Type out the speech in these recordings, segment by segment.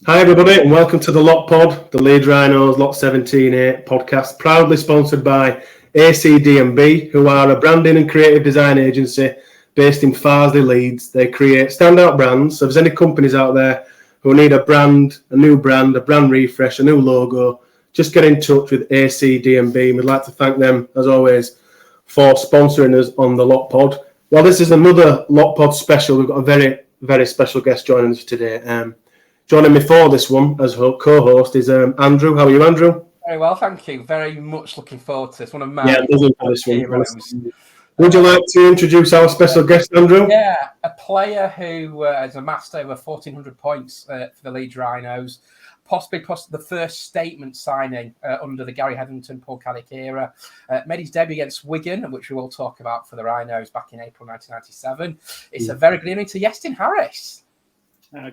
Hi everybody and welcome to the Lot Pod, the Leeds Rhinos Lot 17A podcast, proudly sponsored by ACD&B, who are a branding and creative design agency based in Farsley, Leeds. They create standout brands, so if there's any companies out there who need a brand, a brand refresh, a new logo, just get in touch with ACD&B. We'd like to thank them, as always, for sponsoring us on the Lot Pod. Well, this is another Lot Pod special. We've got a very, very special guest joining us today. Joining me for this one as co-host is Andrew. How are you, Andrew? Very well, thank you. Very much looking forward to this. One of my heroes. Would you like to introduce our special guest, Andrew? Yeah, a player who has amassed over 1,400 points for the Leeds Rhinos. Possibly the first statement signing under the Gary Headingley, Paul Caddick era. Made his debut against Wigan, which we will talk about for the Rhinos back in April 1997. It's a very good evening to Iestyn Harris.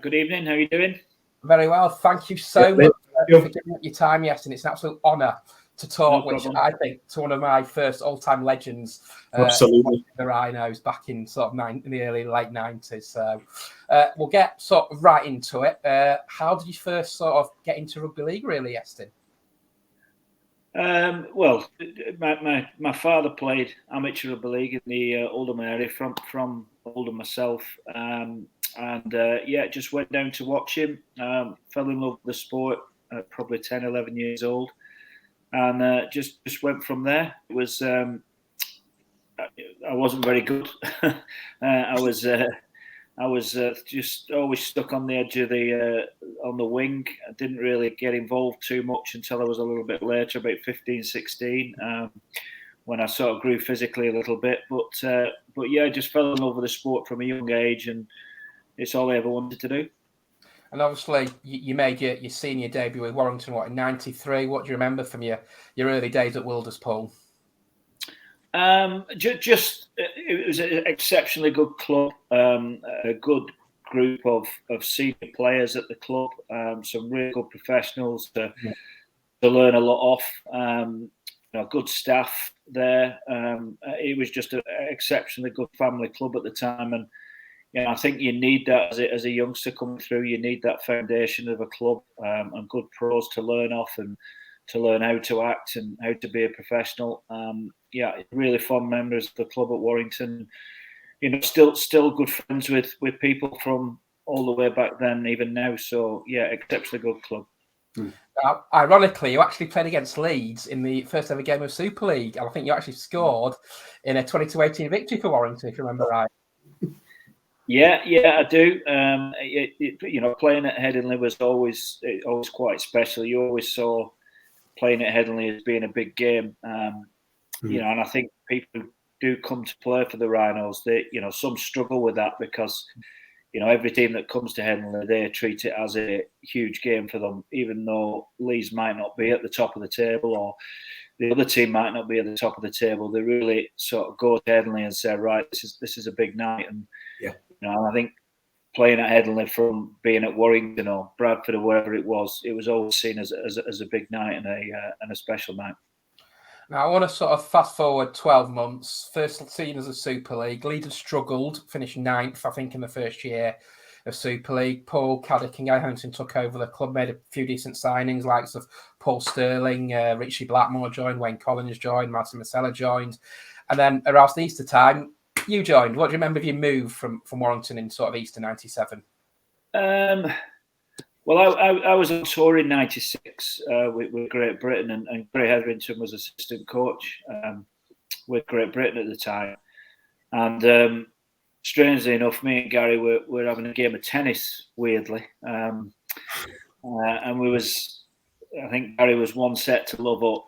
Good evening. How are you doing? Very well. Thank you so much for giving up your time, Iestyn. It's an absolute honour to talk, which I think to one of my first all-time legends. Absolutely. The Rhinos back in sort of in the late 90s. So we'll get sort of right into it. How did you first sort of get into rugby league, really, Iestyn? Well, my father played amateur rugby league in the Oldham area from Oldham myself. Just went down to watch him. Fell in love with the sport at probably 10, 11 years old. And just went from there. It was I wasn't very good. I was just always stuck on the edge of on the wing. I didn't really get involved too much until I was a little bit later, about 15, 16, when I sort of grew physically a little bit. But yeah, I just fell in love with the sport from a young age, and it's all I ever wanted to do. And obviously, you made your senior debut with Warrington, in 93? What do you remember from your early days at Wilders, Paul? It was an exceptionally good club, a good group of senior players at the club, some really good professionals to learn a lot off, good staff there. It was just an exceptionally good family club at the time, and I think you need that as a youngster coming through. You need that foundation of a club and good pros to learn off and to learn how to act and how to be a professional. Really fond memories of the club at Warrington. Still good friends with people from all the way back then, even now. So yeah, exceptionally good club. Ironically, you actually played against Leeds in the first ever game of Super League, and I think you actually scored in a 22-18 victory for Warrington, if you remember right. Yeah, I do. Playing at Headingley was always quite special. You always saw playing at Headingley as being a big game. And I think people do come to play for the Rhinos. Some struggle with that because, every team that comes to Headingley, they treat it as a huge game for them, even though Leeds might not be at the top of the table or the other team might not be at the top of the table. They really sort of go to Headingley and say, right, this is a big night. And I think playing at Headingley from being at Warrington or Bradford or wherever it was always seen as a big night and a special night. Now, I want to sort of fast forward 12 months. First seen as a Super League. Leeds have struggled, finished 9th, I think, in the first year of Super League. Paul Caddick and Guy Huntington took over the club, made a few decent signings, likes of Paul Sterling, Richie Blackmore joined, Wayne Collins joined, Martin Masella joined. And then around Easter time, you joined. What do you remember of your move from Warrington in sort of Easter 97? Well, I was on tour in 96 with Great Britain, and Gary Hetherington was assistant coach with Great Britain at the time. And strangely enough, me and Gary were having a game of tennis, weirdly. And I think Gary was one set to love up.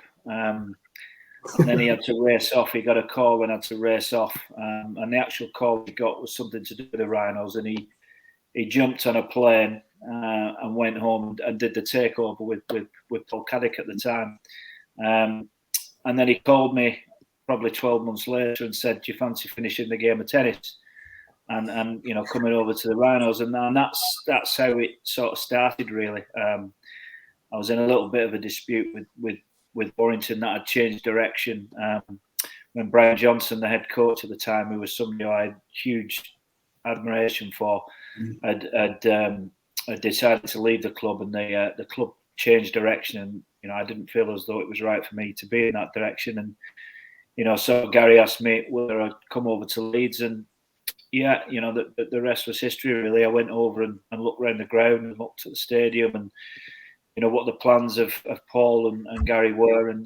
And then he had to race off. He got a call and had to race off. And the actual call he got was something to do with the Rhinos. And he jumped on a plane and went home and did the takeover with Paul Caddick at the time. And then he called me probably 12 months later and said, "Do you fancy finishing the game of tennis?" And coming over to the Rhinos. And that's how it sort of started, really. I was in a little bit of a dispute with Warrington that had changed direction. When Brian Johnson, the head coach at the time, who was somebody I had huge admiration for, had I decided to leave the club, and the club changed direction, and I didn't feel as though it was right for me to be in that direction. And so Gary asked me whether I'd come over to Leeds, and the rest was history, really. I went over and looked around the ground and looked at the stadium, and what the plans of Paul and Gary were, and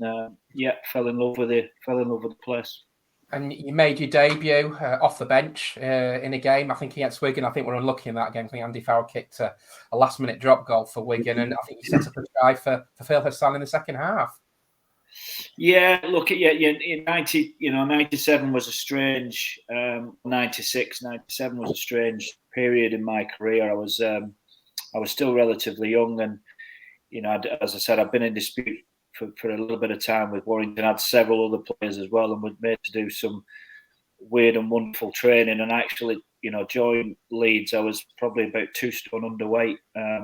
fell in love with the place. And you made your debut off the bench in a game, I think, against Wigan. I think we're unlucky in that game. I think Andy Farrell kicked a last-minute drop goal for Wigan, and I think you set up a try for Phil Hassan in the second half. Yeah, look, in 97 was a strange, 96, 97 was a strange period in my career. I was still relatively young, and as I said, I've been in dispute for a little bit of time with Warrington. I had several other players as well, and was made to do some weird and wonderful training. And actually, joined Leeds. I was probably about 2 stone underweight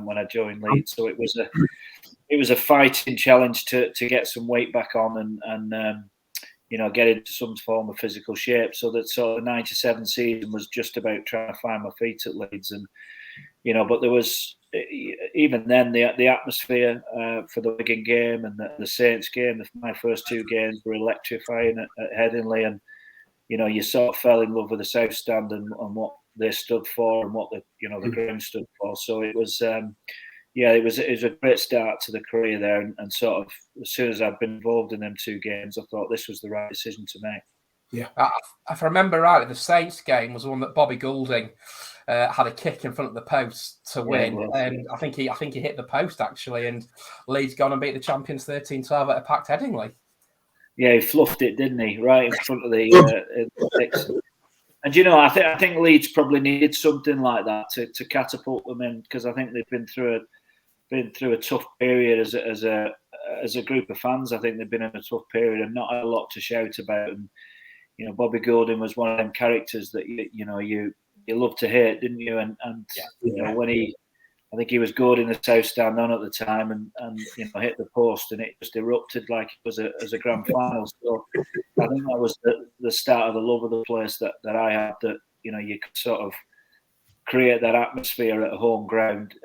when I joined Leeds, so it was a fighting challenge to get some weight back on and get into some form of physical shape. So that sort of 97 season was just about trying to find my feet at Leeds, and but there was, even then, the atmosphere for the Wigan game and the Saints game, my first 2 games were electrifying at Headingley, and you sort of fell in love with the South Stand and what they stood for and what the ground stood for. So it was it was a great start to the career there, and sort of as soon as I'd been involved in them 2 games, I thought this was the right decision to make. Yeah, if I remember rightly, the Saints game was the one that Bobby Goulding had a kick in front of the post to win, and I think he hit the post actually, and Leeds gone and beat the champions 13-12 at a packed Headingley. Yeah, he fluffed it, didn't he? Right in front of the sticks. And I think Leeds probably needed something like that to catapult them in, because I think they've been through a tough period as a group of fans. I think they've been in a tough period and not had a lot to shout about. And Bobby Goulding was one of them characters that you loved to hate, didn't you? And when I think he was good in the South Stand on at the time, and hit the post, and it just erupted like it was a grand final. So I think that was the start of the love of the place that I had. That you could sort of create that atmosphere at a home ground.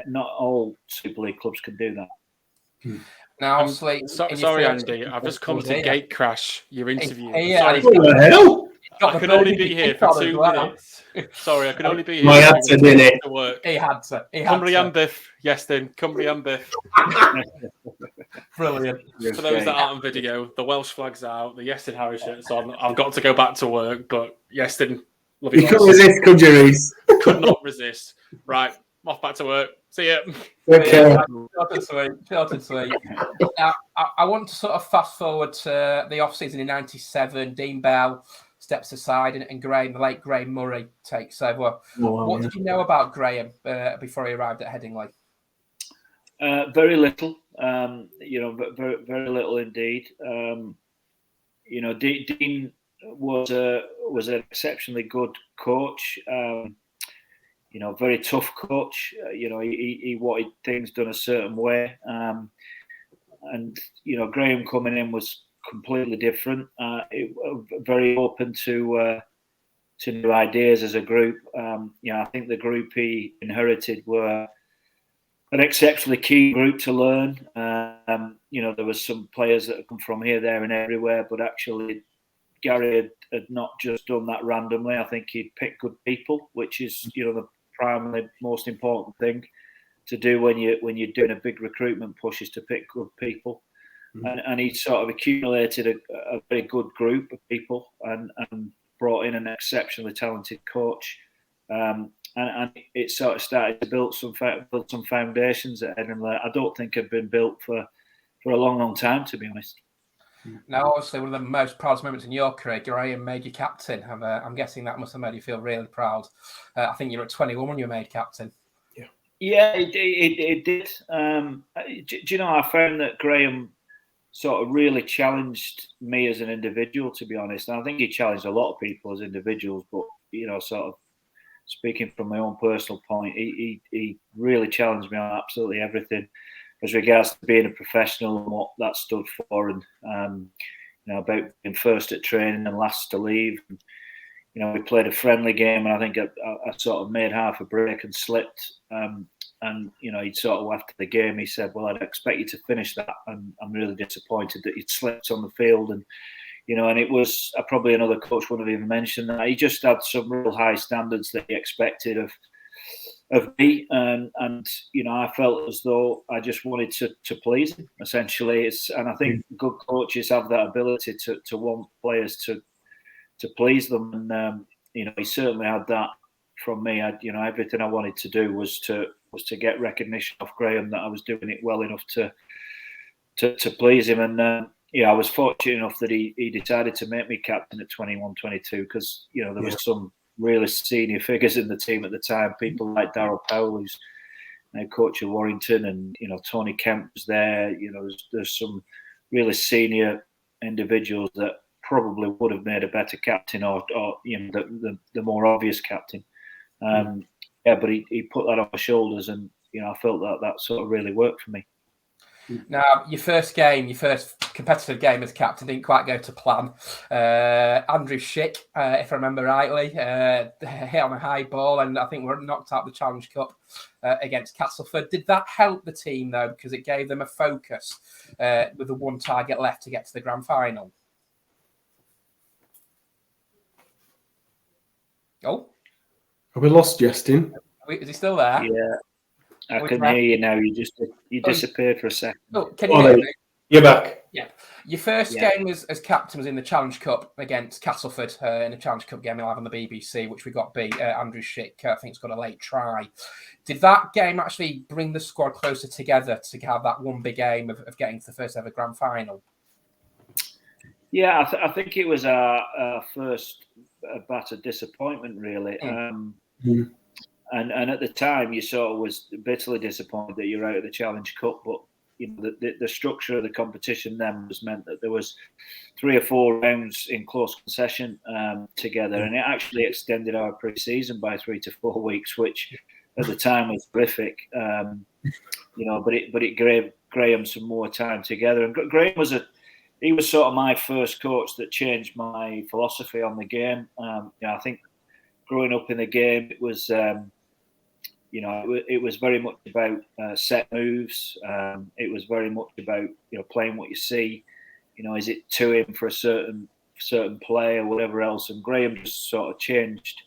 Not all Super League clubs can do that. Now, obviously, sorry, Andy, I've just come to gate crash your interview. Sorry. What the hell? I can only be here for 2 minutes. Sorry, I can only be here. I had to, didn't he? Work. He had to. Cumbria and Biff. Yes, then. Cumbria and Biff. Brilliant. For those that aren't on video, the Welsh flag's out, the Iestyn Harris shirt's on. I've got to go back to work, but Iestyn, love you. You couldn't resist, could you, Reece? Could not resist. Right, off back to work. See ya. Okay. Short and sweet. Now, I want to sort of fast forward to the off-season in 97. Dean Bell steps aside, and the late Graham Murray takes over. What did you know about Graham before he arrived at Headingley? Very little. Very, very little indeed. Dean was an exceptionally good coach. Very tough coach. He wanted things done a certain way. And Graham coming in was completely different. Very open to new ideas as a group. I think the group he inherited were an exceptionally key group to learn. There was some players that had come from here, there, and everywhere, but actually Gary had not just done that randomly. I think he'd picked good people, which is the primarily most important thing to do when you're doing a big recruitment push, is to pick good people. And he sort of accumulated a very good group of people and brought in an exceptionally talented coach. And it sort of started to build some foundations at Headingley. I don't think had been built for a long time, to be honest. Now, obviously, one of the most proud moments in your career, Graham made you captain. I'm guessing that must have made you feel really proud. I think you were at 21 when you were made captain. Yeah, it did. Do you know, I found that Graham sort of really challenged me as an individual, to be honest. And I think he challenged a lot of people as individuals, but, sort of speaking from my own personal point, he really challenged me on absolutely everything as regards to being a professional and what that stood for, and about being first at training and last to leave. And, we played a friendly game, and I think I sort of made half a break and slipped. And he'd sort of after the game, he said, "Well, I'd expect you to finish that, and I'm really disappointed that you'd slipped on the field." And and it was probably another coach would have even mentioned that he just had some real high standards that he expected of me, and I felt as though I just wanted to please him. Essentially, and I think good coaches have that ability to want players to please them, and he certainly had that from me. Everything I wanted to do was to get recognition off Graham that I was doing it well enough to please him, and I was fortunate enough that he decided to make me captain at 21, 22 because there was some really senior figures in the team at the time, people like Darryl Powell, who's now coach of Warrington, and Tony Kemp was there. There's some really senior individuals that probably would have made a better captain, or the more obvious captain. But he put that on my shoulders, and I felt that sort of really worked for me. Now, your first competitive game as captain didn't quite go to plan. Andrew Schick, if I remember rightly, hit on a high ball, and I think we're knocked out the Challenge Cup against Castleford. Did that help the team, though, because it gave them a focus with the one target left to get to the grand final? Oh, have we lost Iestyn? Is he still there? Yeah. I can hear you now. You disappeared for a second. Oh, can you hear me? You're back. Yeah. Your first game as captain was in the Challenge Cup against Castleford in the Challenge Cup game live on the BBC, which we got beat. Andrew Schick, I think, has got a late try. Did that game actually bring the squad closer together to have that one big aim of getting to the first ever grand final? Yeah, I think it was our first battered disappointment, really. And at the time, you sort of was bitterly disappointed that you're out of the Challenge Cup. But the structure of the competition then was meant that there was 3 or 4 rounds in close concession together, and it actually extended our pre-season by 3 to 4 weeks, which at the time was horrific. But it gave Graham some more time together. And Graham was sort of my first coach that changed my philosophy on the game. I think growing up in the game, it was. It was very much about set moves. It was very much about playing what you see. Is it to him for a certain play or whatever else? And Graham just sort of changed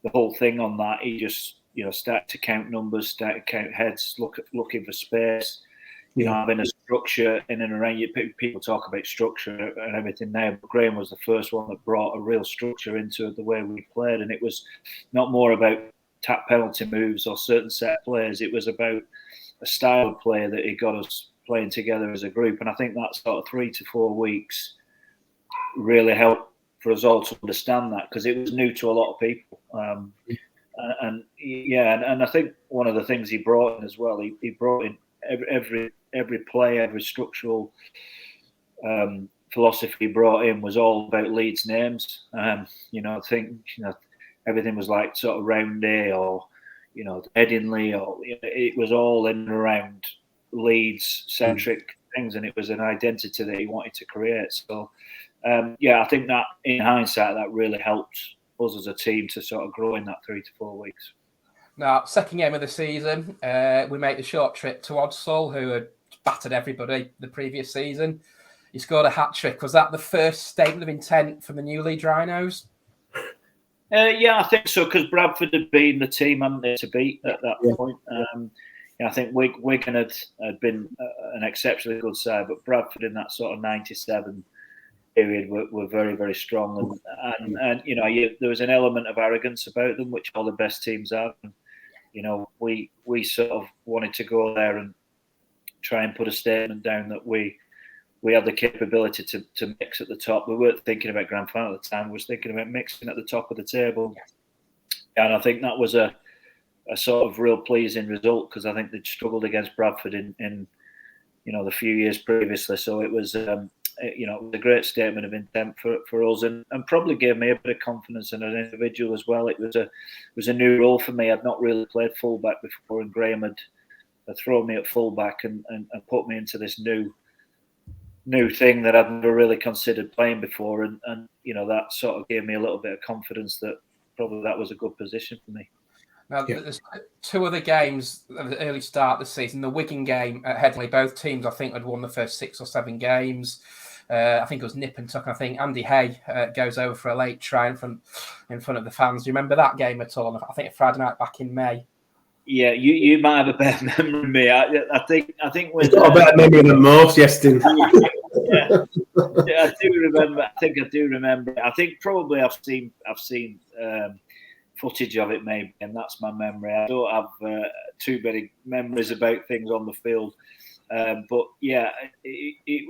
the whole thing on that. He just started to count numbers, started to count heads, looking for space. Having a structure in and around you. People talk about structure and everything now, but Graham was the first one that brought a real structure into the way we played, and it was not more about tap penalty moves or certain set players. It was about a style of play that he got us playing together as a group. And I think that sort of 3 to 4 weeks really helped for us all to understand that, because it was new to a lot of people. And I think one of the things he brought in as well, he brought in every play, every structural philosophy he brought in was all about Leeds names. I think everything was like sort of round A or Headingley, or it was all in and around Leeds centric things, and it was an identity that he wanted to create. So I think that in hindsight that really helped us as a team to sort of grow in that 3 to 4 weeks. Now, second game of the season, we make the short trip to Odsall, who had battered everybody the previous season. You scored a hat-trick. Was that the first statement of intent from the new Leeds Rhinos? I think so, because Bradford had been the team, hadn't they, to beat at that point. I think Wigan had been an exceptionally good side, but Bradford in that sort of 97 period were very, very strong. And there was an element of arrogance about them, which all the best teams have. And, we sort of wanted to go there and try and put a statement down that we had the capability to mix at the top. We weren't thinking about grand final at the time. We were thinking about mixing at the top of the table. And I think that was a sort of real pleasing result, because I think they'd struggled against Bradford in the few years previously. So it was a great statement of intent for us, and probably gave me a bit of confidence in an individual as well. It was a new role for me. I'd not really played fullback before, and Graham had thrown me at fullback and put me into this new new thing that I'd never really considered playing before, and that sort of gave me a little bit of confidence that probably that was a good position for me. Now, there's two other games at the early start of the season. The Wigan game at Headingley, both teams, I think, had won the first 6 or 7 games. I think it was nip and tuck. I think Andy Hay goes over for a late try in front of the fans. Do you remember that game at all? I think a Friday night back in May. Yeah, you might have a better memory than me. I think we've got a better memory than most, Iestyn. I do remember. I think I do remember. I think probably I've seen footage of it maybe, and that's my memory. I don't have too many memories about things on the field. But yeah,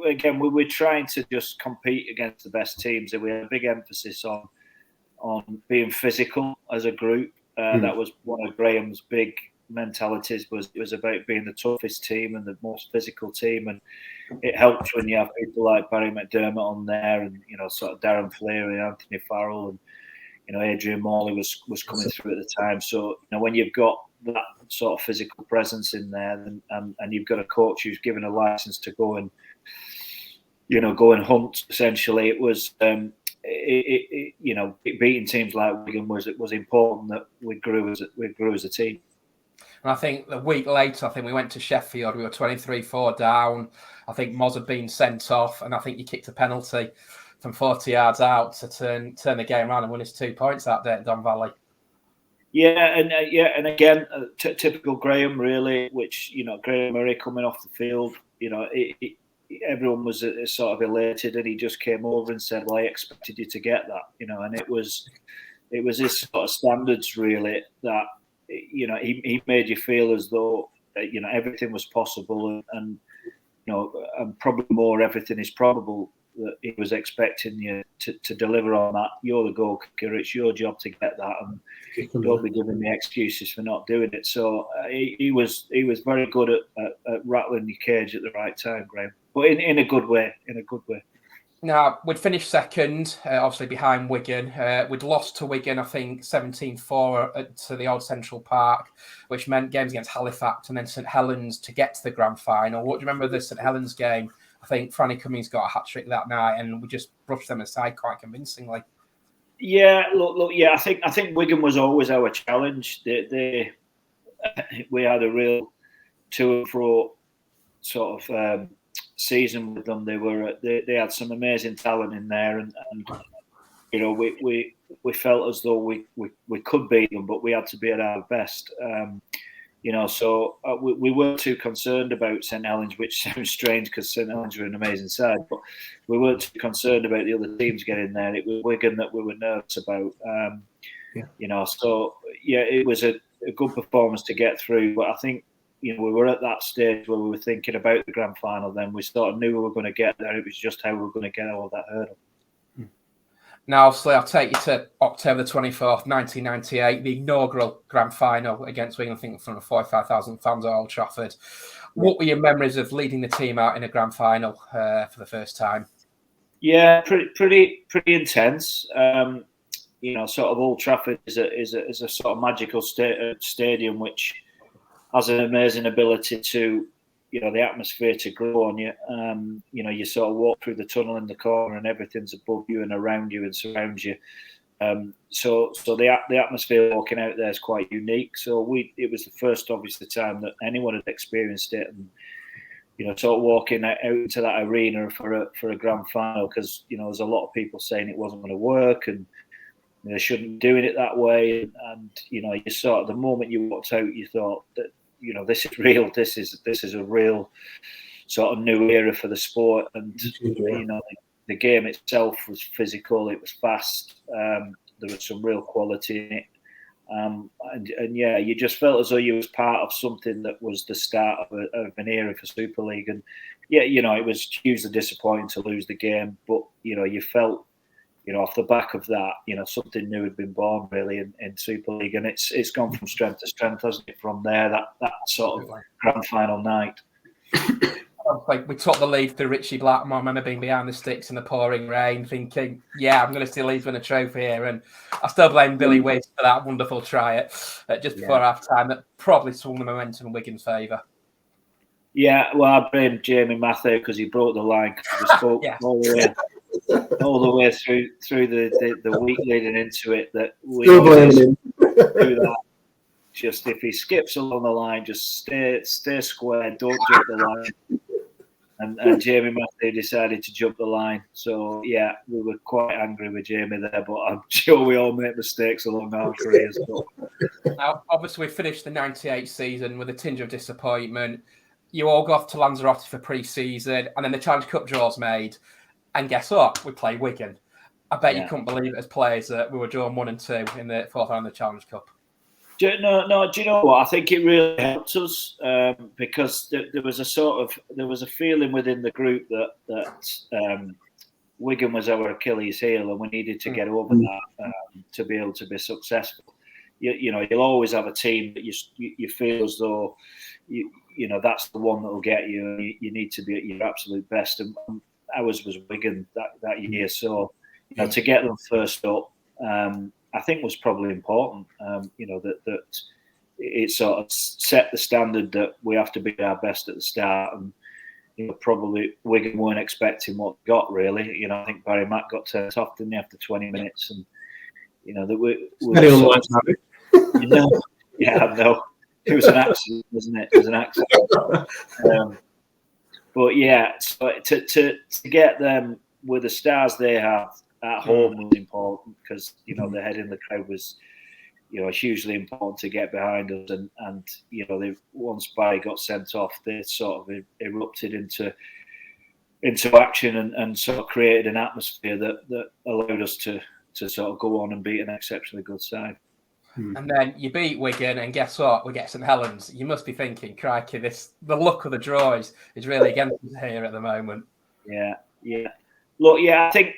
again, we were trying to just compete against the best teams, and we had a big emphasis on being physical as a group. That was one of Graham's big mentalities. It was about being the toughest team and the most physical team, and it helps when you have people like Barry McDermott on there, and sort of Darren Fleer and Anthony Farrell, and Adrian Morley was coming through at the time. So when you've got that sort of physical presence in there, and you've got a coach who's given a license to go and hunt. Essentially, it was beating teams like Wigan was important that we grew as a team. And I think the week later, I think we went to Sheffield. We were 23-4 down. I think Moz had been sent off, and I think you kicked a penalty from 40 yards out to turn the game around and win us 2 points that day at Don Valley. Yeah, and again, typical Graham, really. Which Graham Murray coming off the field, everyone was sort of elated, and he just came over and said, "Well, I expected you to get that," and it was his sort of standards, really, that he made you feel as though everything was possible, and probably more, everything is probable. That he was expecting you to deliver on that. You're the goal kicker. It's your job to get that, and don't be giving me excuses for not doing it. So he was very good at rattling your cage at the right time, Graham. But in a good way. Now, we'd finished second, obviously behind Wigan. We'd lost to Wigan, I think, 17-4 to the Old Central Park, which meant games against Halifax and then St Helens to get to the grand final. What do you remember of the St Helens game? I think Franny Cummings got a hat-trick that night, and we just brushed them aside quite convincingly. Yeah, look. Yeah, I think Wigan was always our challenge. We had a real to and fro sort of season with them. They had some amazing talent in there, and we felt as though we could beat them, but we had to be at our best. So we weren't too concerned about St Helens, which sounds strange because St Helens were an amazing side, but we weren't too concerned about the other teams getting there. It was Wigan that we were nervous about. So it was a good performance to get through, but I think we were at that stage where we were thinking about the grand final. Then we sort of knew we were going to get there. It was just how we were going to get over that hurdle. Now, obviously, I'll take you to October the 24th, 1998, the inaugural grand final against Wigan, I think in front of 45,000 fans at Old Trafford. What were your memories of leading the team out in a grand final for the first time? Yeah, pretty intense. Sort of Old Trafford is a sort of magical stadium which has an amazing ability to, the atmosphere to grow on you. You sort of walk through the tunnel in the corner and everything's above you and around you and surrounds you. So the atmosphere walking out there is quite unique. So it was the first, obviously, time that anyone had experienced it, and sort of walking out into that arena for a grand final, because there's a lot of people saying it wasn't going to work and they shouldn't be doing it that way. And you sort of, the moment you walked out, you thought that this is real. This is a real sort of new era for the sport, and the game itself was physical. It was fast. There was some real quality in it, and you just felt as though you was part of something that was the start of an era for Super League. And it was hugely disappointing to lose the game, but you felt, off the back of that, something new had been born really in Super League, and it's gone from strength to strength, hasn't it? From there, that sort of grand final night. Like, we took the lead through Richie Blackmore. I remember being behind the sticks in the pouring rain, thinking, I'm going to steal Leeds win a trophy here. And I still blame Billy Wiggs for that wonderful try just before half time that probably swung the momentum in Wigan's favour. Yeah, well, I blame Jamie Matthew because he broke the line. Because we spoke Yeah. all the way through the week leading into it that we Still blaming him. do that. Just if he skips along the line, just stay square, don't jump the line. And Jamie Matthew decided to jump the line. So yeah, we were quite angry with Jamie there, but I'm sure we all make mistakes along our careers. But Now, obviously, we finished the '98 season with a tinge of disappointment. You all go off to Lanzarote for pre-season, and then the Challenge Cup draw's made. And guess what? We play Wigan. I bet you couldn't believe it as players that we were drawn 1 and 2 in the fourth round of the Challenge Cup. Do you know what? I think it really helped us because there was a feeling within the group that Wigan was our Achilles heel, and we needed to get over that to be able to be successful. You'll always have a team that you feel as though that's the one that will get you, and you need to be at your absolute best. And ours was Wigan that year, so to get them first up. I think was probably important, that it sort of set the standard that we have to be our best at the start. And probably Wigan weren't expecting what we got really. I think Barry Mack got turned off, didn't he, after 20 minutes? And that we very unlikely. Yeah, I know. It was an accident, wasn't it? It was an accident. But yeah, so to get them with the stars they have at home was important because the Headingley crowd was hugely important to get behind us, and they once Barry got sent off, they sort of erupted into action and sort of created an atmosphere that allowed us to sort of go on and beat an exceptionally good side. And then you beat Wigan, and guess what? We get St Helens. You must be thinking, crikey, the luck of the draw is really against us here at the moment. Yeah. Look, I think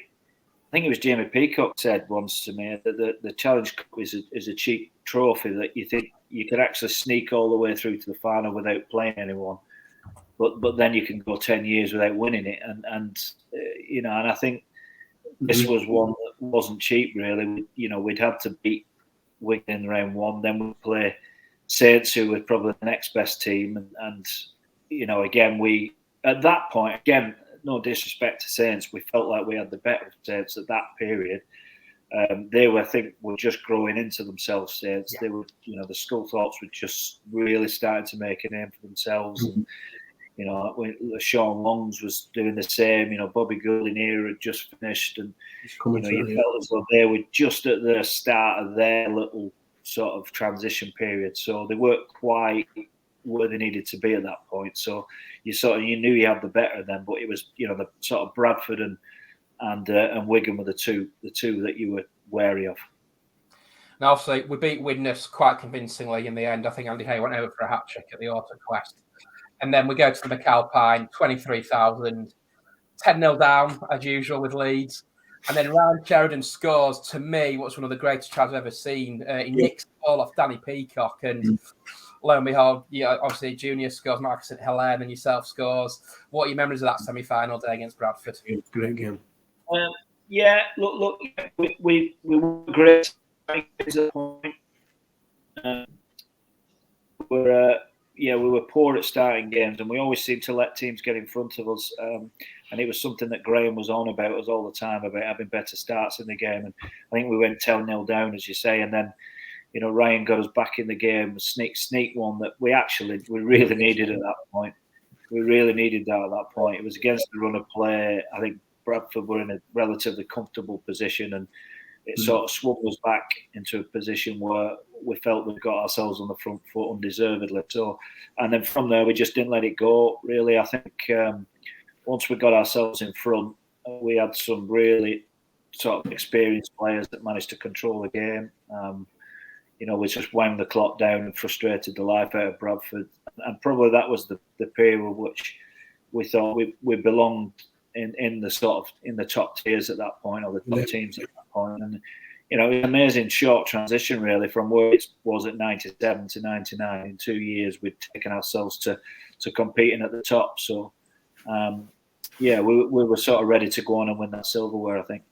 it was Jamie Peacock said once to me that the Challenge Cup is a cheap trophy that you think you could actually sneak all the way through to the final without playing anyone, but then you can go 10 years without winning it, and I think this was one that wasn't cheap really. We'd had to beat Wigan in round 1, then we'd play Saints, who were probably the next best team, and again we at that point, again, no disrespect to Saints, we felt like we had the better of Saints at that period. They were, I think, were just growing into themselves. Saints, they were, the Sculthorpes were just really starting to make a name for themselves. And, Sean Longs was doing the same. Bobby Goulding here had just finished, and you felt as though they were just at the start of their little sort of transition period. So they weren't quite where they needed to be at that point. So you knew you had the better of them, but it was the sort of Bradford and Wigan were the two that you were wary of. Now, obviously, we beat Widnes quite convincingly in the end. I think Andy Hay went over for a hat trick at the Autumn Quest. And then we go to the McAlpine, 23,000, 10-0 down, as usual, with Leeds. And then Ryan Sheridan scores, to me, what's one of the greatest tries I've ever seen. He nicks the ball off Danny Peacock. And lo and behold, obviously, Junior scores, Marcus St Helens, and yourself scores. What are your memories of that semi-final day against Bradford? Great game. Look, we were great at the point. We were poor at starting games, and we always seemed to let teams get in front of us. And it was something that Graham was on about us all the time, about having better starts in the game. And I think we went 10-0 down, as you say, and then Ryan got us back in the game, sneak one that we really needed at that point. We really needed that at that point. It was against the run of play. I think Bradford were in a relatively comfortable position, and it sort of swung us back into a position where we felt we'd got ourselves on the front foot undeservedly. So, and then from there, we just didn't let it go, really. I think once we got ourselves in front, we had some really sort of experienced players that managed to control the game. We just wound the clock down and frustrated the life out of Bradford. And probably that was the period which we thought we belonged in the sort of in the top tiers at that point, or the top teams at that point. And it was an amazing short transition really from where it was at 97 to 99. In 2 years, we'd taken ourselves to competing at the top. So we were sort of ready to go on and win that silverware, I think.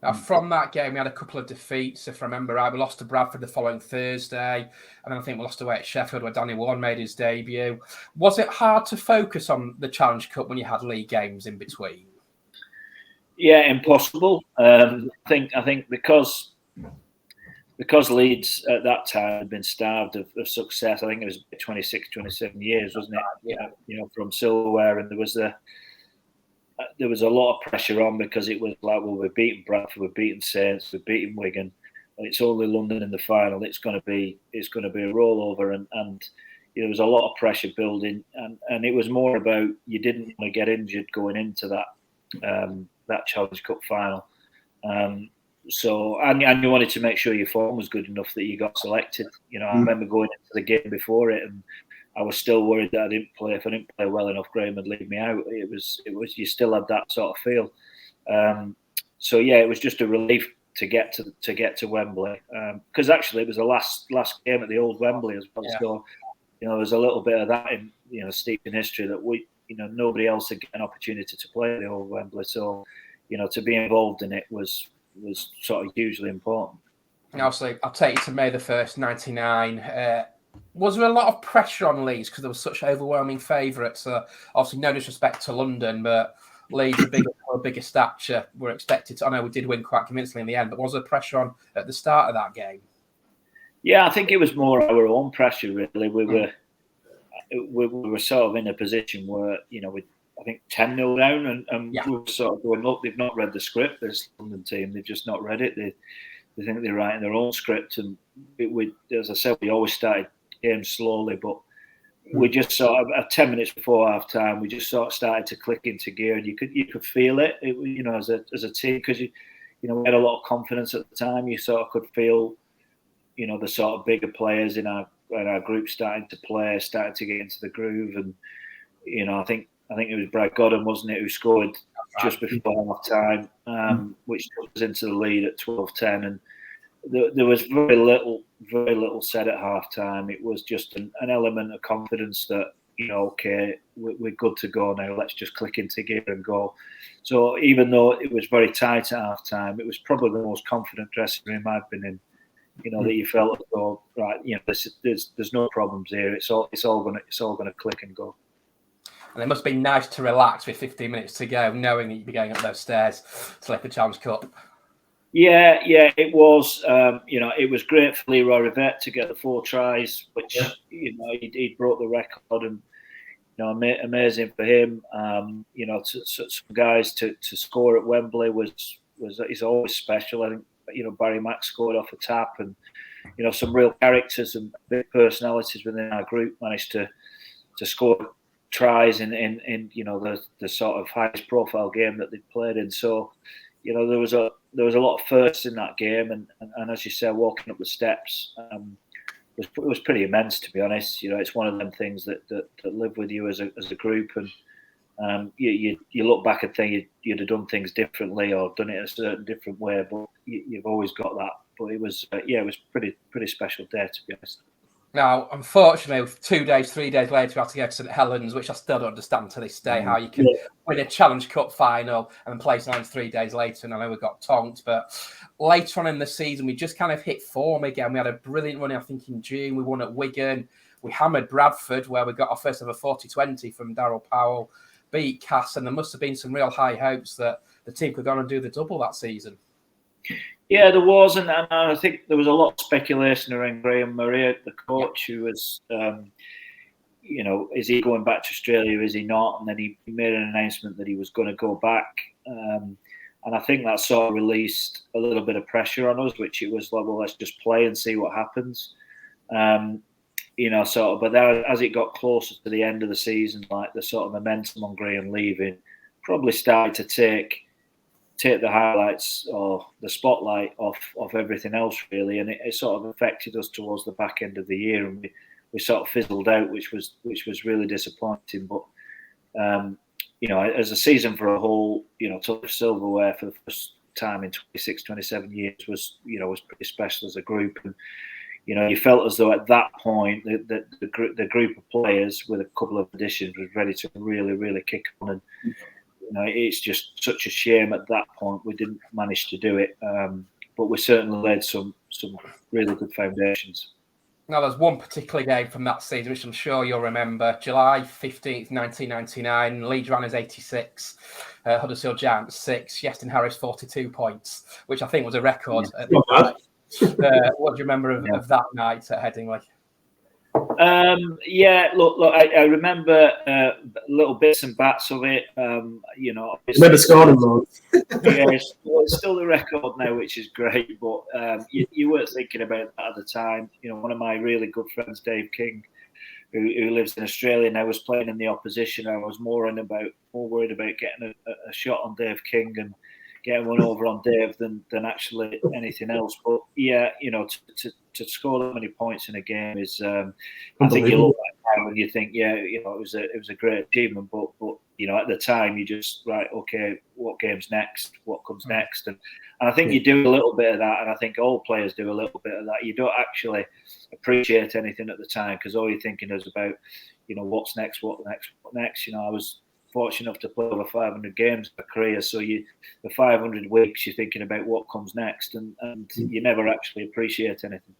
Now, from that game, we had a couple of defeats. If I remember right, we lost to Bradford the following Thursday, and then I think we lost away at Sheffield where Danny Warren made his debut. Was it hard to focus on the Challenge Cup when you had league games in between? Yeah, impossible. I think because Leeds at that time had been starved of success. I think it was 26, 27 years, wasn't it? Yeah. From silverware, and there was a lot of pressure on because it was like, well, we're beating Bradford, we're beating Saints, we're beating Wigan, and it's only London in the final. It's going to be a rollover, and there was a lot of pressure building, and it was more about you didn't want to get injured going into that Challenge Cup final. So you wanted to make sure your form was good enough that you got selected. I remember going into the game before it, and I was still worried that I didn't play. If I didn't play well enough, Graham would leave me out. It was. You still had that sort of feel. So yeah, it was just a relief to get to Wembley, because actually it was the last game at the old Wembley as well. Yeah. So there's a little bit of that in steeped in history that we nobody else had an opportunity to play at the old Wembley. So to be involved in it was sort of hugely important. Obviously, I'll take you to May the 1st, 99. Was there a lot of pressure on Leeds because there were such overwhelming favourites? Obviously, no disrespect to London, but Leeds, a bigger stature, were expected to. I know we did win quite convincingly in the end, but was there pressure on at the start of that game? Yeah, I think it was more our own pressure, really. We were sort of in a position where, I think 10-0 down, and we were sort of going, look, they've not read the script, this London team. They've just not read it. They think they're writing their own script. And as I said, we always started games slowly, but we just sort of, 10 minutes before half time, we just sort of started to click into gear, and you could feel it, as a team, because we had a lot of confidence at the time. You sort of could feel, the sort of bigger players in our group starting to play, starting to get into the groove, and I think it was Brad Godden, wasn't it, who scored just before half time, which took us into the lead at 12-10, and there was very little said at half time. It was just an element of confidence that, okay, we're good to go now. Let's just click into gear and go. So even though it was very tight at half time, it was probably the most confident dressing room I've been in. That you felt, oh, right, there's no problems here. It's all going to click and go. And it must be nice to relax with 15 minutes to go, knowing that you'd be going up those stairs to lift the Challenge Cup. Yeah, it was. It was great for Leroy Rivette to get the 4 tries, which he broke the record, and amazing for him. Some guys to score at Wembley is always special. I think Barry Mack scored off a tap, and some real characters and big personalities within our group managed to score tries in the sort of highest profile game that they'd played in. So there was a lot of firsts in that game, and as you say, walking up the steps was pretty immense, to be honest. It's one of them things that live with you as a group, and you look back and think you'd have done things differently or done it a certain different way, but you've always got that. But it was it was pretty special day, to be honest. Now, unfortunately, 2 days, 3 days later, we had to go to St Helens, which I still don't understand to this day, how you can win a Challenge Cup final and then play Lions 3 days later. And I know we got tonked, but later on in the season, we just kind of hit form again. We had a brilliant run, I think, in June. We won at Wigan. We hammered Bradford, where we got our first ever 40-20 from Darryl Powell, beat Cass, and there must have been some real high hopes that the team could go on and do the double that season. Yeah, there was, and I think there was a lot of speculation around Graham Murray, the coach, who was, is he going back to Australia, is he not? And then he made an announcement that he was going to go back. And I think that sort of released a little bit of pressure on us, which it was like, well, let's just play and see what happens. But then as it got closer to the end of the season, like the sort of momentum on Graham leaving probably started to take the highlights or the spotlight off everything else, really, and it sort of affected us towards the back end of the year, and we sort of fizzled out, which was really disappointing. But as a season for a whole, to lift silverware for the first time in 26, 27 years was pretty special as a group, and you felt as though at that point the group of players with a couple of additions was ready to really, really kick on. And it's just such a shame at that point we didn't manage to do it. But we certainly laid some really good foundations. Now, there's one particular game from that season, which I'm sure you'll remember. July 15th, 1999, Leeds Rhinos 86, Huddersfield Giants 6, Iestyn Harris 42 points, which I think was a record. What do you remember of that night at Headingley? Look, I remember little bits and bats of it. Remember scoring mode. Yes, it's still the record now, which is great. But you weren't thinking about that at the time. One of my really good friends, Dave King, who lives in Australia now, was playing in the opposition. I was more worried about getting a shot on Dave King and getting one over on Dave than actually anything else. But to score that many points in a game is, I think you look back now and you think, it was a great achievement. But at the time you just okay, what game's next? What comes next? And I think you do a little bit of that, and I think all players do a little bit of that. You don't actually appreciate anything at the time because all you're thinking is about, what's next, what next. I was fortunate enough to play over 500 games in my career, so the 500 weeks you're thinking about what comes next, and you never actually appreciate anything.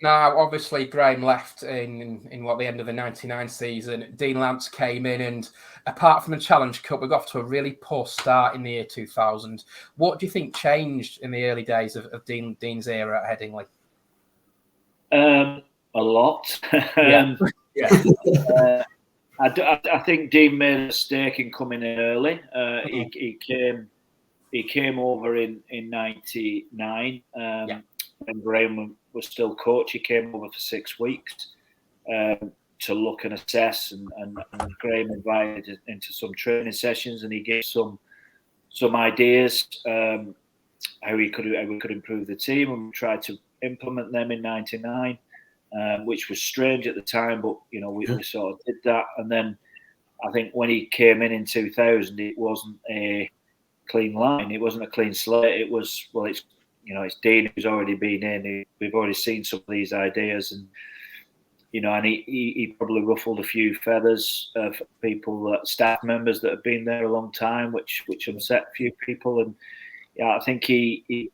Now, obviously, Graham left in the end of the 99 season. Dean Lance came in, and apart from the Challenge Cup, we got off to a really poor start in the year 2000. What do you think changed in the early days of Dean's era at Headingley? A lot. I think Dean made a mistake in coming in early. He came over in 99. When Graham was still coach, he came over for 6 weeks to look and assess, and Graham invited into some training sessions, and he gave some ideas how we could improve the team, and we tried to implement them in 99. Which was strange at the time, but we sort of did that. And then I think when he came in 2000, it wasn't a clean line. It wasn't a clean slate. It was it's Dean who's already been in. We've already seen some of these ideas, and and he probably ruffled a few feathers of people, staff members that have been there a long time, which upset a few people. And I think he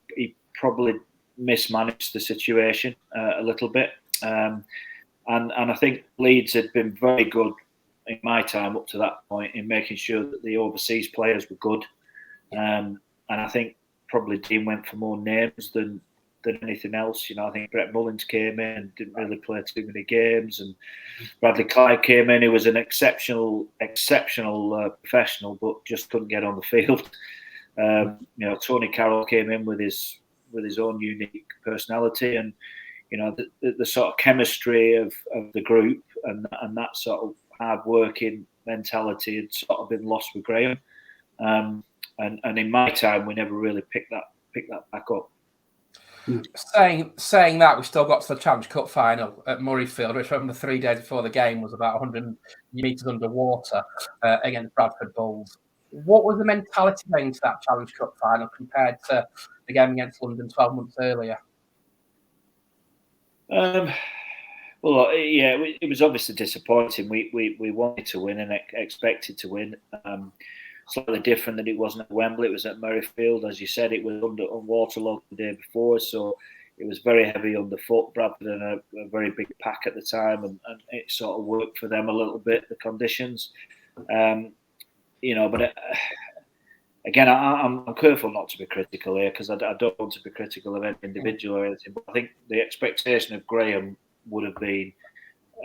probably mismanaged the situation a little bit. And I think Leeds had been very good in my time up to that point in making sure that the overseas players were good. And I think probably Dean went for more names than anything else. I think Brett Mullins came in and didn't really play too many games, and Bradley Clyde came in, who was an exceptional professional, but just couldn't get on the field. Tony Carroll came in with his own unique personality, and the sort of chemistry of the group and that sort of hard working mentality had sort of been lost with Graham. And in my time, we never really picked that back up. Saying that, we still got to the Challenge Cup final at Murrayfield, which I remember 3 days before the game was about 100 metres underwater against Bradford Bulls. What was the mentality going into that Challenge Cup final compared to the game against London 12 months earlier? It was obviously disappointing. We wanted to win and expected to win. Slightly different than it wasn't at Wembley. It was at Murrayfield, as you said. It was on waterlogged the day before, so it was very heavy underfoot. Bradford had a very big pack at the time, and it sort of worked for them a little bit, the conditions. But again, I'm careful not to be critical here because I don't want to be critical of any individual or anything. But I think the expectation of Graham would have been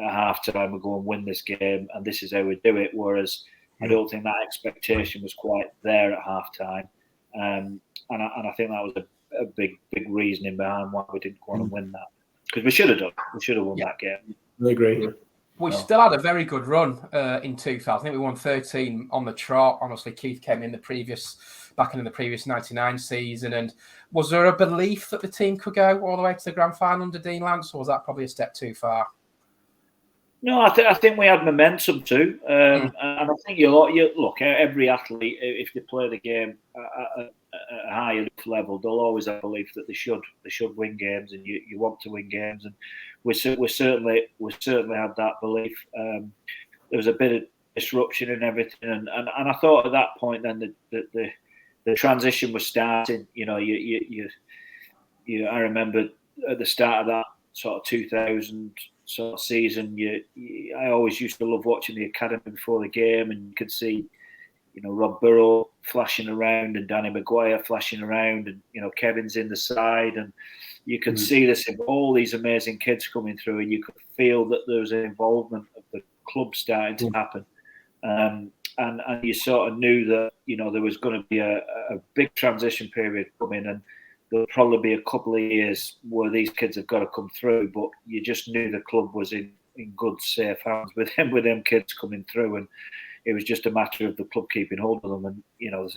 at half time we go and win this game, and this is how we do it. Whereas I don't think that expectation was quite there at half time, and I think that was a big reasoning behind why we didn't go on and win that, because we should have done. We should have won that game. I agree. We still had a very good run in 2000. I think we won 13 on the trot. Honestly, Keith came in the previous 99 season. And was there a belief that the team could go all the way to the grand final under Dean Lance, or was that probably a step too far? No, I think we had momentum too, and I think you look every athlete, if they play the game at a high enough level, they'll always have a belief that they should win games, and you want to win games, and we certainly had that belief. There was a bit disruption and everything. And I thought at that point then the transition was starting. You know, I remember at the start of that sort of 2000 sort of season, I always used to love watching the academy before the game, and you could see, you know, Rob Burrow flashing around and Danny Maguire flashing around, and, you know, Kevin's in the side, and you could see this, all these amazing kids coming through, and you could feel that there was an involvement of the club starting to happen. And you sort of knew that, you know, there was going to be a big transition period coming, and there'll probably be a couple of years where these kids have got to come through, but you just knew the club was in good, safe hands with them kids coming through, and it was just a matter of the club keeping hold of them. And, you know,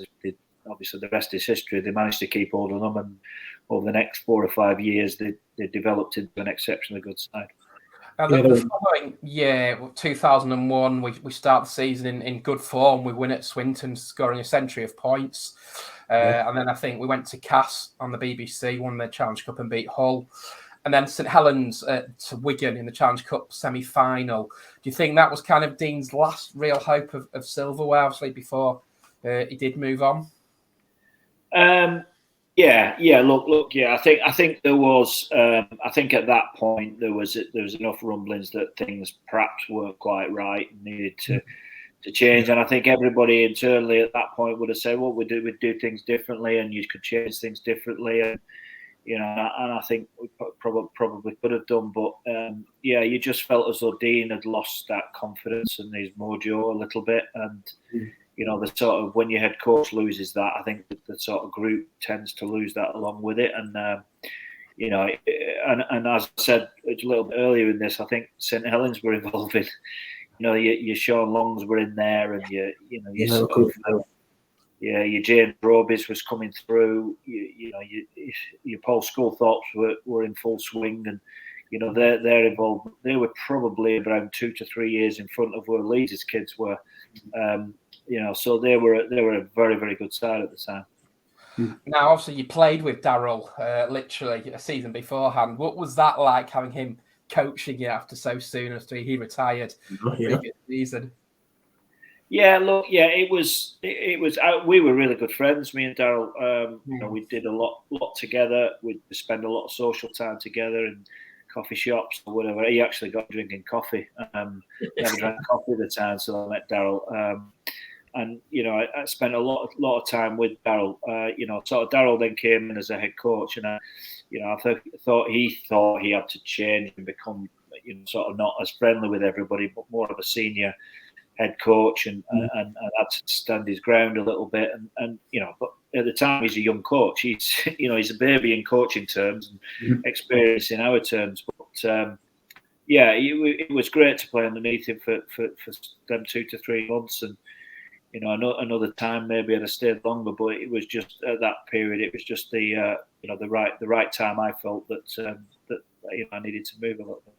obviously the rest is history. They managed to keep hold of them, and over the next 4 or 5 years, they developed into an exceptionally good side. The following year, 2001, we start the season in good form. We win at Swinton, scoring a century of points. And then I think we went to Cass on the BBC, won the Challenge Cup and beat Hull. And then St Helens to Wigan in the Challenge Cup semi-final. Do you think that was kind of Dean's last real hope of silverware, obviously, before he did move on? Look. I think there was. I think at that point there was enough rumblings that things perhaps weren't quite right and needed to change. And I think everybody internally at that point would have said, "Well, we'd do things differently, and you could change things differently." And, you know, and I think we probably could have done, but you just felt as though Dean had lost that confidence and his mojo a little bit, and. You know, the sort of, when your head coach loses that, I think the sort of group tends to lose that along with it. And, you know, and as I said a little bit earlier in this, I think St Helens were involved in, you know, your Sean Longs were in there, and your James Robies was coming through. Your Paul Sculthorpes were in full swing, and, you know, they're involved. They were probably around 2 to 3 years in front of where Leeds' kids were. You know, so they were a very, very good side at the time. Now, obviously, you played with Darryl literally a season beforehand. What was that like, having him coaching you after so soon after he retired previous season? It was. We were really good friends, me and Darryl. You know, we did a lot together. We spent a lot of social time together in coffee shops or whatever. He actually got drinking coffee. Never drank coffee at the time, so I met Darryl. And, you know, I spent a lot of time with Darryl. You know, sort of Darryl then came in as a head coach, and I thought he had to change and become, you know, sort of not as friendly with everybody, but more of a senior head coach, and had to stand his ground a little bit. And you know, but at the time he's a young coach. He's a baby in coaching terms and experience in our terms. But it was great to play underneath him for them 2 to 3 months, and, you know, another time maybe I'd have stayed longer, but it was just at that period. It was just the right time. I felt that you know, I needed to move a little bit.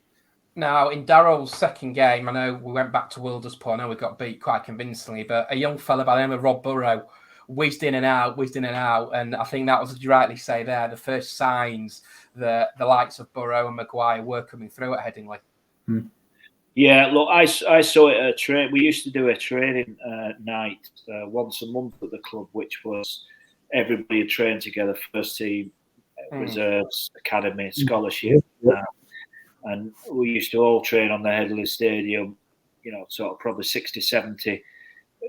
Now, in Darryl's second game, I know we went back to Wildersport. I know we got beat quite convincingly, but a young fella by the name of Rob Burrow whizzed in and out, and I think that was, as you rightly say there, the first signs that the likes of Burrow and Maguire were coming through at Headingley. Yeah, look, I saw it at a train. We used to do a training night once a month at the club, which was everybody trained together, first team, reserves, academy, scholarship. And we used to all train on the Headingley Stadium, you know, sort of probably 60, 70,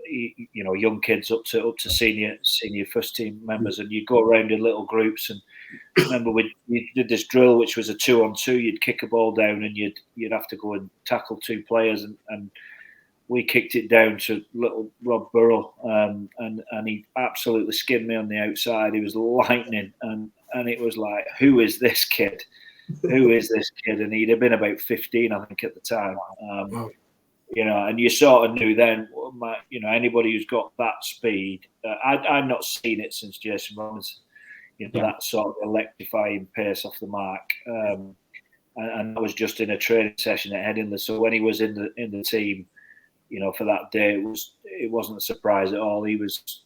you know, young kids up to senior first team members, and you'd go around in little groups. And remember, we did this drill, which was a 2-on-2. You'd kick a ball down, and you'd have to go and tackle 2 players, and we kicked it down to little Rob Burrow, and he absolutely skinned me on the outside. He was lightning, and it was like, who is this kid? Who is this kid? And he'd have been about 15, I think, at the time. You know, and you sort of knew then, you know, anybody who's got that speed. I've not seen it since Jason Robinson. You know, that sort of electrifying pace off the mark. And that was just in a training session at Headingley. So when he was in the team, you know, for that day, it wasn't a surprise at all. He was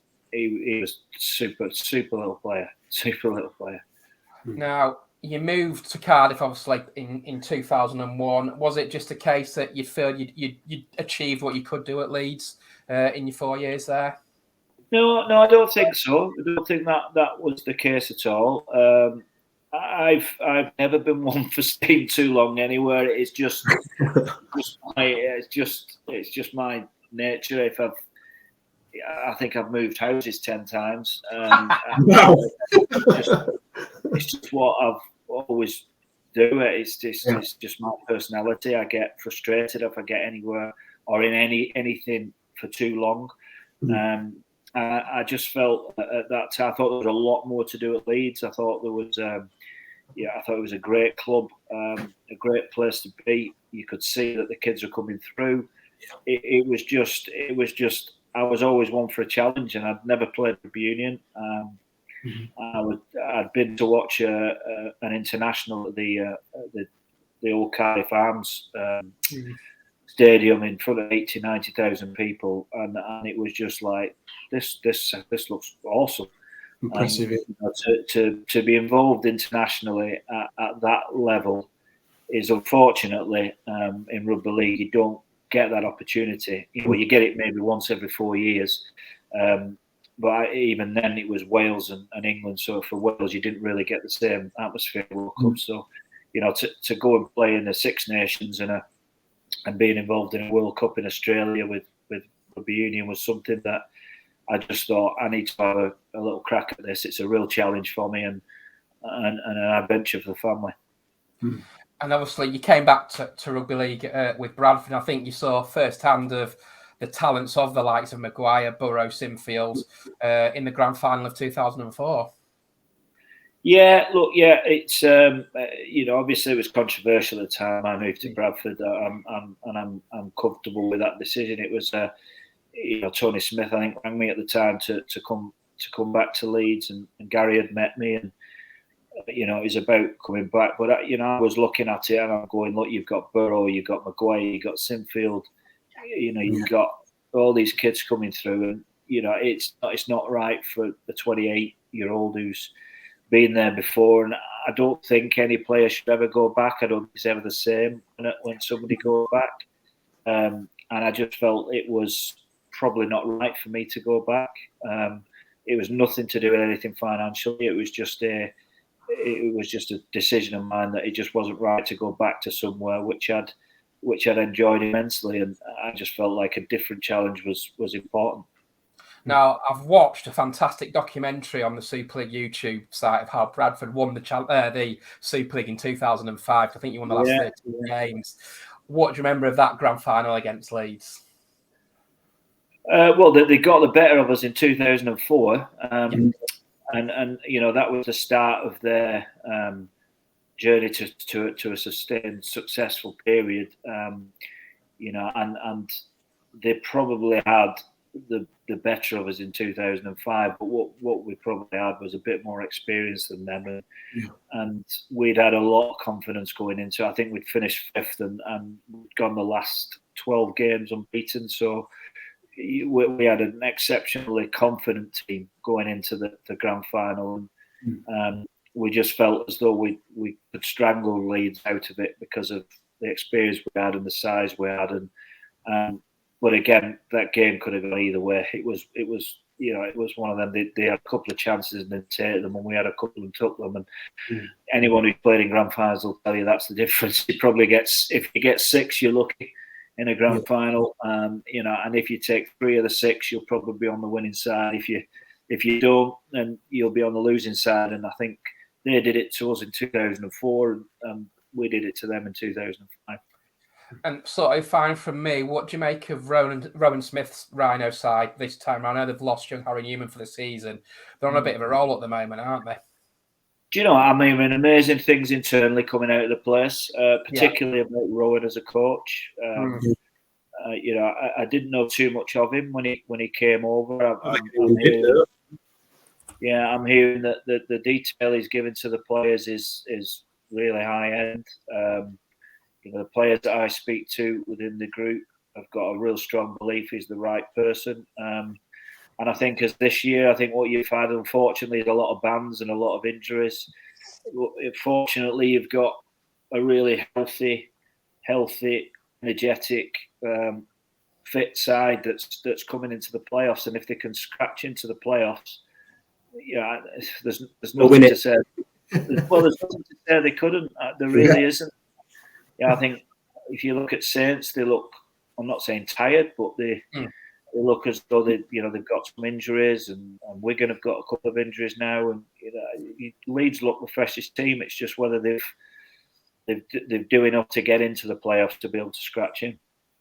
super little player. Now, You moved to Cardiff, obviously, in 2001. Was it just a case that you feel you'd achieved what you could do at Leeds in your 4 years there? No, I don't think so. I don't think that was the case at all. I've never been one for staying too long anywhere. It's just my nature. I think I've moved houses 10 times. It's just what I've always do. It's just my personality. I get frustrated if I get anywhere or in anything for too long. I just felt at that time, I thought there was a lot more to do at Leeds. I thought there was, I thought it was a great club, a great place to be. You could see that the kids were coming through. It was just. I was always one for a challenge, and I'd never played rugby union. I'd been to watch an international at the old Cardiff Arms stadium in front of 90,000 people, and it was just like this looks awesome. Impressive. To be involved internationally at that level is unfortunately in rugby league you don't get that opportunity. You get it maybe once every 4 years. But even then, it was Wales and England. So for Wales, you didn't really get the same atmosphere World Cup. So, to go and play in the Six Nations and being involved in a World Cup in Australia with rugby union was something that I just thought I need to have a little crack at this. It's a real challenge for me and an adventure for the family. And obviously, you came back to rugby league with Bradford. I think you saw firsthand of the talents of the likes of Maguire, Burrow, Sinfield in the grand final of 2004. Yeah, look, it's obviously it was controversial at the time. I moved to Bradford, I'm comfortable with that decision. It was, Tony Smith, I think, rang me at the time to come back to Leeds, and Gary had met me, and he's about coming back. But I was looking at it and I'm going, look, you've got Burrow, you've got Maguire, you've got Sinfield. You've got all these kids coming through, and it's not right for the 28-year-old who's been there before. And I don't think any player should ever go back. I don't think it's ever the same when somebody goes back. And I just felt it was probably not right for me to go back. It was nothing to do with anything financially. It was just a decision of mine that it just wasn't right to go back to somewhere which I'd enjoyed immensely, and I just felt like a different challenge was important. Now, I've watched a fantastic documentary on the Super League YouTube site of how Bradford won the Super League in 2005. I think you won the last 13 games. What do you remember of that grand final against Leeds? Well, they got the better of us in 2004, and that was the start of their journey to a sustained, successful period. And they probably had the better of us in 2005, but what we probably had was a bit more experience than them, and we'd had a lot of confidence going into. I think we'd finished fifth and we'd gone the last 12 games unbeaten, so we had an exceptionally confident team going into the grand final, and we just felt as though we could strangle Leeds out of it because of the experience we had and the size we had, and but again, that game could have gone either way. It was one of them. They had a couple of chances and didn't take them, and we had a couple and took them. And anyone who's played in grand finals will tell you that's the difference. You probably if you get 6, you're lucky in a grand final. And if you take 3 of the 6, you'll probably be on the winning side. If you don't, then you'll be on the losing side. And I think they did it to us in 2004, and we did it to them in 2005. And sort of fine from me, what do you make of Rowan Smith's Rhino side this time around? I know they've lost young Harry Newman for the season. They're on a bit of a roll at the moment, aren't they? Do you know, I mean, amazing things internally coming out of the place, particularly about Rowan as a coach. I didn't know too much of him when he came over. I'm hearing that the detail he's given to the players is really high end. The players that I speak to within the group have got a real strong belief he's the right person. And I think as this year, I think what you've had, unfortunately, is a lot of bans and a lot of injuries. fortunately, you've got a really healthy, energetic, fit side that's coming into the playoffs, and if they can scratch into the playoffs, there's nothing to say. Well, there's nothing to say they couldn't. There really isn't. Yeah, I think if you look at Saints, they look. I'm not saying tired, but they look as though they've got some injuries, and Wigan have got a couple of injuries now, and Leeds look the freshest team. It's just whether they've do enough to get into the playoffs to be able to scratch in.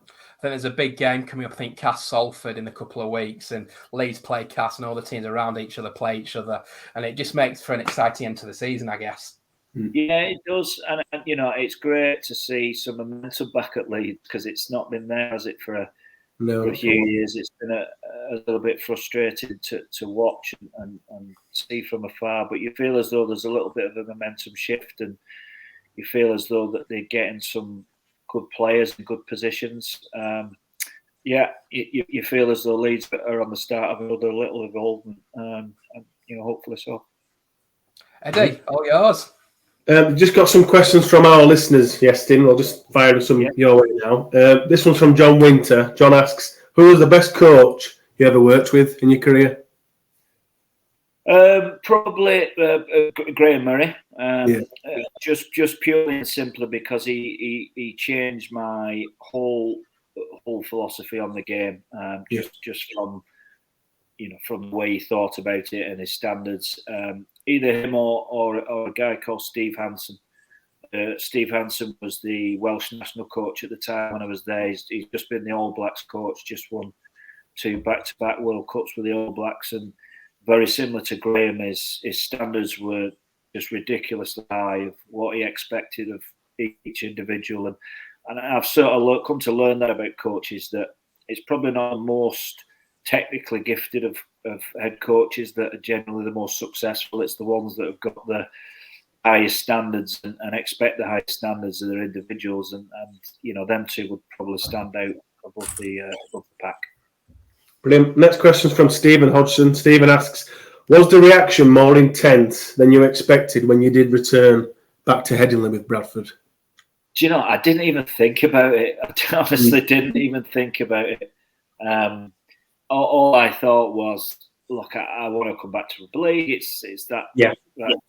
I think there's a big game coming up. I think Cass Salford in a couple of weeks, and Leeds play Cass, and all the teams around each other play each other, and it just makes for an exciting end to the season, I guess. Yeah, it does, and it's great to see some momentum back at Leeds, because it's not been there, has it, for a few years. It's been a little bit frustrating to watch and see from afar, but you feel as though there's a little bit of a momentum shift, and you feel as though that they're getting some good players in good positions. You feel as though Leeds are on the start of another little involvement, and hopefully so. Eddie, all yours. Just got some questions from our listeners, Iestyn. We'll just fire some your way now. This one's from John Winter. John asks, who was the best coach you ever worked with in your career? Probably Graham Murray. Just purely and simply because he changed my whole philosophy on the game. Just from from the way he thought about it and his standards. Either him or a guy called Steve Hansen. Steve Hansen was the Welsh national coach at the time when I was there. He's just been the All Blacks coach, just won 2 back-to-back World Cups with the All Blacks, and very similar to Graham, his standards were just ridiculously high of what he expected of each individual. And I've sort of come to learn that about coaches, that it's probably not the most technically gifted of head coaches that are generally the most successful. It's the ones that have got the highest standards and expect the highest standards of their individuals, and them two would probably stand out above the pack. Brilliant. Next question is from Stephen Hodgson. Stephen asks, was the reaction more intense than you expected when you did return back to Headingley with Bradford? Do you know, I didn't even think about it. I honestly didn't even think about it. All I thought was, look, I want to come back to the league. It's that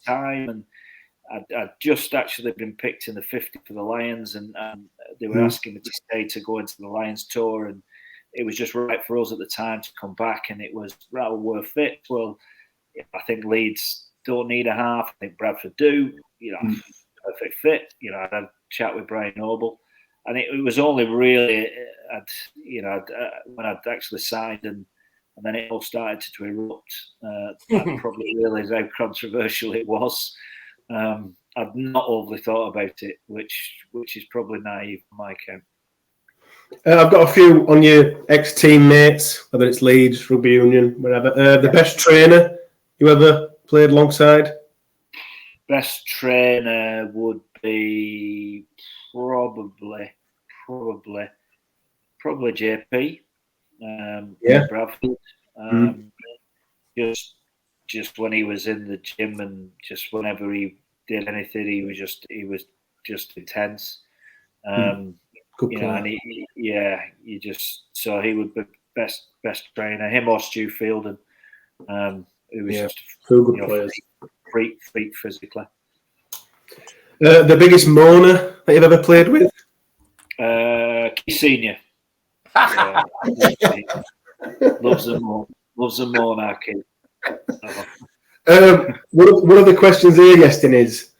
time, and I'd just actually been picked in the 50 for the Lions, and they were asking me to stay to go into the Lions tour, and it was just right for us at the time to come back, and it was rather worth it. Well, I think Leeds don't need a half. I think Bradford do. Perfect fit. I had a chat with Brian Noble, and it was only really, when I'd actually signed and then it all started to erupt. I probably realised how controversial it was. I've not overly thought about it, which is probably naive on my account. I've got a few on your ex-teammates, whether it's Leeds, Rugby Union, whatever. The best trainer you ever played alongside? Best trainer would be probably JP. Bradford. Just when he was in the gym, and just whenever he did anything, he was just intense. Good player. And so he would be best trainer. Him or Stu Fielden, who was just good players. Freak physically. The biggest moaner that you've ever played with? Keith Senior. Loves a moan, our kid. One of the questions here, Iestyn, is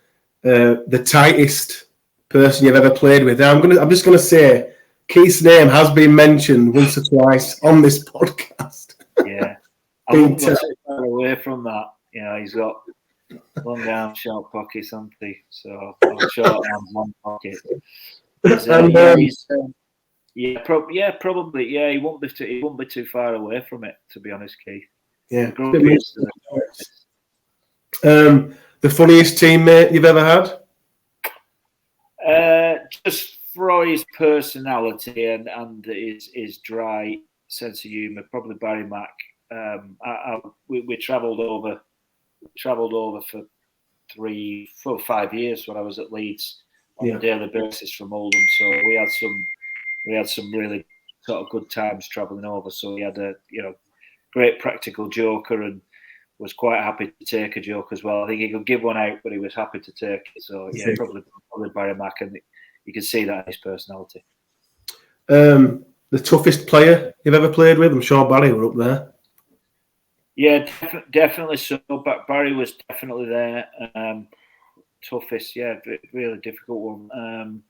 the tightest person you've ever played with. Now, I'm just going to say Keith's name has been mentioned once or twice on this podcast. Yeah, I won't go far away from that. He's got long arms, short pockets, hasn't he? So short arms, long pocket. Probably. Yeah, he won't be too far away from it, to be honest, Keith. Yeah. The funniest teammate you've ever had? Just for his personality and his dry sense of humour, probably Barry Mack. We travelled over for 4 or 5 years when I was at Leeds on a daily basis from Oldham. So we had some really sort of good times travelling over. So he had a great practical joker and was quite happy to take a joke as well. I think he could give one out, but he was happy to take it. So yeah, probably Barry Mack, and you can see that in his personality. The toughest player you've ever played with? I'm sure Barry were up there. Yeah, definitely so. But Barry was definitely there. Toughest, yeah, really difficult one.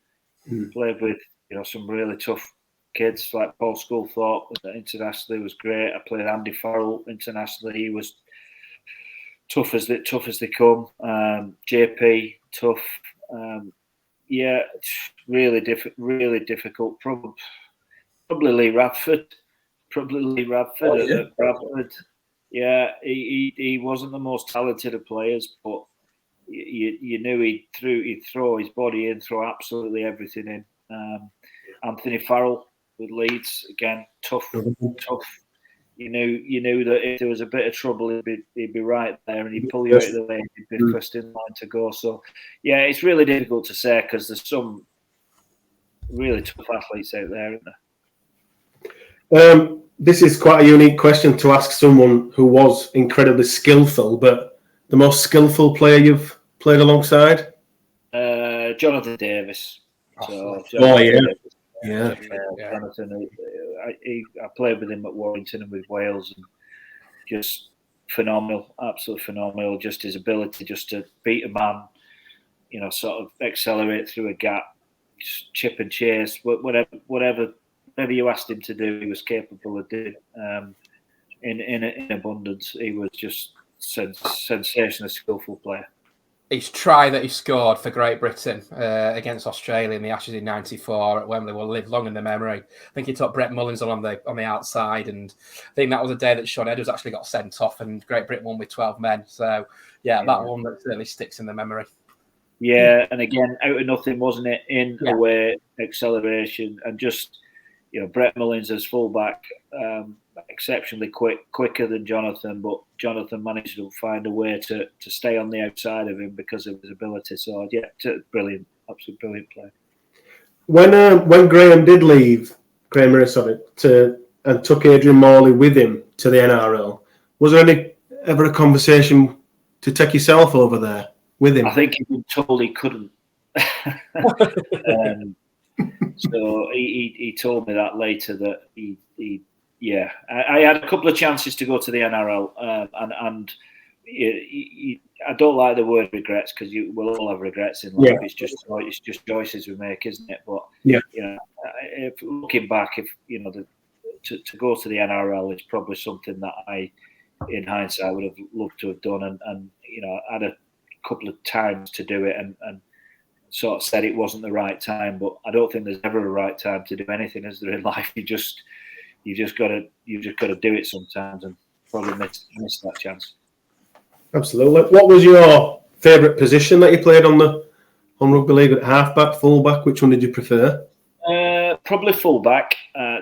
Played with some really tough kids like Paul Sculthorpe internationally was great. I played Andy Farrell internationally. He was tough as they come. JP tough. Yeah, really difficult. Probably Lee Radford. At Bradford. Yeah, he wasn't the most talented of players, but you knew he'd throw his body in, throw absolutely everything in. Anthony Farrell with Leeds, again, tough. You knew that if there was a bit of trouble, he'd be right there, and he'd pull you out of the way. He'd be first in line to go. So, yeah, it's really difficult to say because there's some really tough athletes out there, isn't there? This is quite a unique question to ask someone who was incredibly skillful, but the most skillful player you've played alongside? Jonathan Davis. Davis. Jonathan, I played with him at Warrington and with Wales, and just phenomenal, absolutely phenomenal. Just his ability just to beat a man, sort of accelerate through a gap, just chip and chase, whatever you asked him to do, he was capable of doing. In abundance, he was just sensational, skillful player. His try that he scored for Great Britain against Australia in the Ashes in '94 at Wembley will live long in the memory. I think he took Brett Mullins on the outside, and I think that was a day that Sean Edwards actually got sent off, and Great Britain won with 12 men. So yeah, that one that certainly sticks in the memory. Yeah, and again, out of nothing, wasn't it? In away acceleration, and just Brett Mullins as fullback, exceptionally quicker than Jonathan, but Jonathan managed to find a way to stay on the outside of him because of his ability. So yeah, brilliant, absolutely brilliant play. When Graham did leave, Graham Harris and took Adrian Morley with him to the NRL, was there ever a conversation to take yourself over there with him? I think he'd been told he couldn't. So he told me that later that I had a couple of chances to go to the NRL, and I don't like the word regrets because we'll all have regrets in life. Yeah. It's just choices we make, isn't it? But if looking back, to go to the NRL is probably something that I, in hindsight, would have loved to have done, and I had a couple of times to do it, and sort of said it wasn't the right time, but I don't think there's ever a right time to do anything, is there, in life? You just got to do it sometimes, and probably miss that chance. Absolutely. What was your favourite position that you played on rugby league? At halfback, fullback? Which one did you prefer? Probably fullback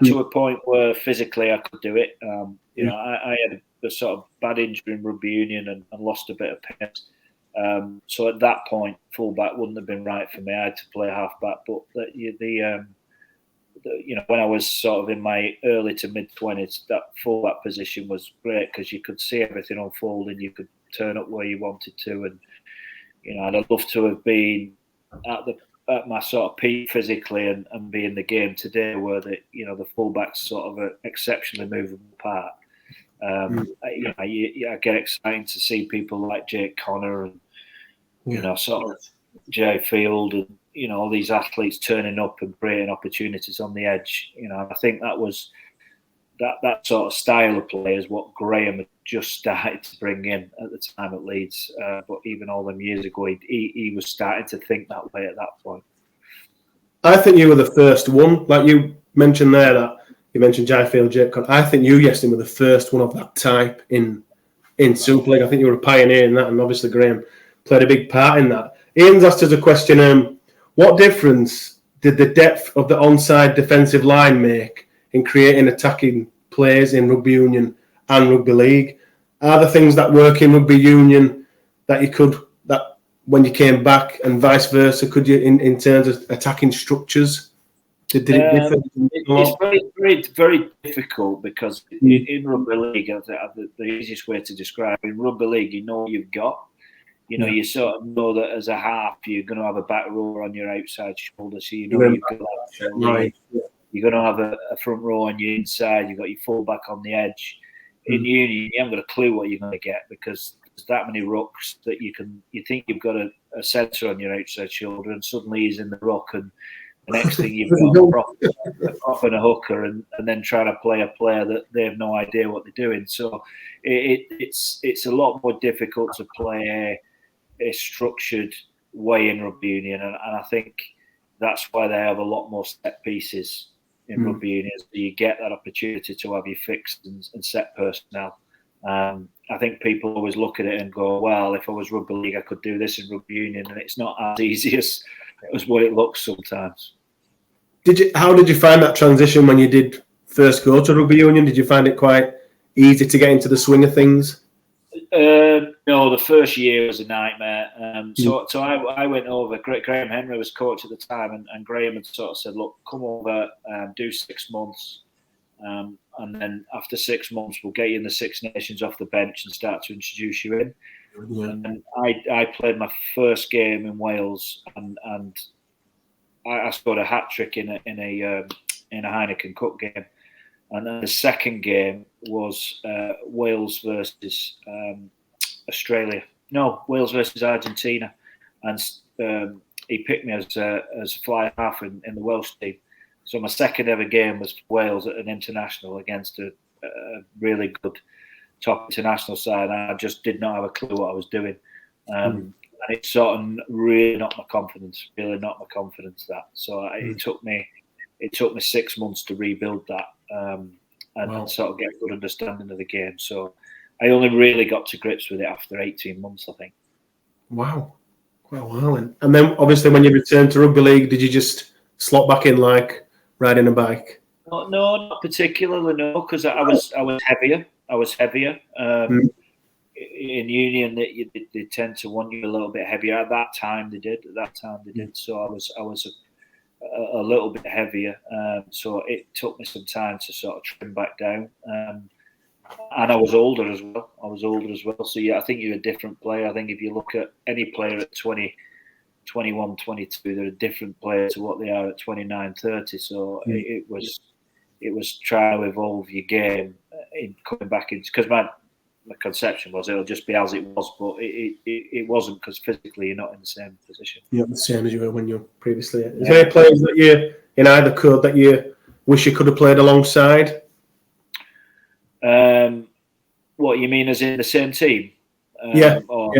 to a point where physically I could do it. I had a sort of bad injury in rugby union and lost a bit of pace. So at that point, fullback wouldn't have been right for me. I had to play halfback. But when I was sort of in my early to mid 20s, that fullback position was great because you could see everything unfolding. You could turn up where you wanted to, and I'd have loved to have been at my sort of peak physically and be in the game today, where the fullback's sort of an exceptionally movable part. I get excited to see people like Jake Connor and sort of Jay Field and all these athletes turning up and creating opportunities on the edge. I think that was that sort of style of play is what Graham had just started to bring in at the time at Leeds. But even all them years ago, he was starting to think that way at that point. I think you were the first one, like you mentioned there that. You mentioned Jai Field, Jake Connor. I think you, Iestyn, were the first one of that type in Super League. I think you were a pioneer in that, and obviously Graham played a big part in that. Ian's asked us a question, what difference did the depth of the onside defensive line make in creating attacking plays in rugby union and rugby league? Are there things that work in rugby union that when you came back, and vice versa? Could you, in terms of attacking structures, did it differ? It's very, very, very difficult because in rugby league, the easiest way to describe it, in rugby league, you know what you've got. You know, you sort of know that as a half, you're going to have a back rower on your outside shoulder, so you know you've got that. You're going to have a front row on your inside. You've got your fullback on the edge. In Union, you haven't got a clue what you're going to get because there's that many rucks that you think you've got a centre on your outside shoulder, and suddenly he's in the ruck, and the next thing you've got a prop and a hooker, and then trying to play a player that they have no idea what they're doing. So it's a lot more difficult to play a structured way in rugby union, and I think that's why they have a lot more set pieces in rugby union. So you get that opportunity to have your fixed and set personnel. I think people always look at it and go, well, if I was rugby league, I could do this in rugby union, and it's not as easy as what it looks sometimes. How did you find that transition when you did first go to rugby union? Did you find it quite easy to get into the swing of things? No, the first year was a nightmare. So I went over. Graham Henry was coach at the time, and Graham had sort of said, "Look, come over, do 6 months, and then after 6 months, we'll get you in the Six Nations off the bench and start to introduce you in." Yeah. And I played my first game in Wales, and I scored a hat trick in a Heineken Cup game. And then the second game was Wales versus Australia. No, Wales versus Argentina. And he picked me as a fly half in the Welsh team. So my second ever game was for Wales at an international against a really good top international side. And I just did not have a clue what I was doing. And it sort of really knocked my confidence. That. So it took me 6 months to rebuild that. And sort of get a good understanding of the game. So I only really got to grips with it after 18 months, I think. Wow. Quite a while. And then obviously when you returned to rugby league, did you just slot back in like riding a bike? No, not particularly, no, because I was heavier. In union, they tend to want you a little bit heavier. At that time they did. So I was a little bit heavier, so it took me some time to sort of trim back down, and I was older as well. So yeah, I think you're a different player. I think if you look at any player at 20, 21, 22, they're a different player to what they are at 29, 30. So it was trying to evolve your game in coming back in, because my conception was it'll just be as it was, but it wasn't, because physically you're not in the same position. You're not the same as you were when you were previously. Is there any players that you in either code that you wish you could have played alongside? What you mean, as in the same team? Or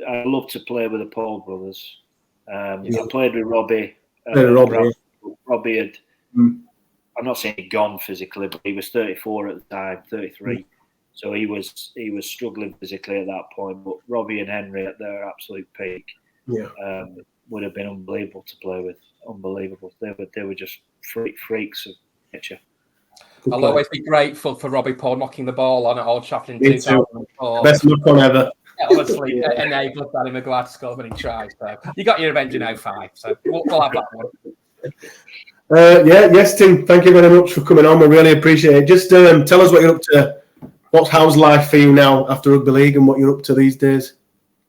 I love to play with the Paul brothers. I played with Robbie. Robbie had. I'm not saying he'd gone physically, but he was 34 at the time, 33. So he was struggling physically at that point. But Robbie and Henry at their absolute peak would have been unbelievable to play with. Unbelievable. They were just freaks of nature. I'll always be grateful for Robbie Paul knocking the ball on at Old Trafford in 2004. Best knock on ever. Obviously, enabled Danny McGuire to score when he tried. So you got your revenge in 05. So we'll have that one. Yes, Tim. Thank you very much for coming on. We really appreciate it. Just tell us what you're up to. How's life for you now after rugby league, and what you're up to these days?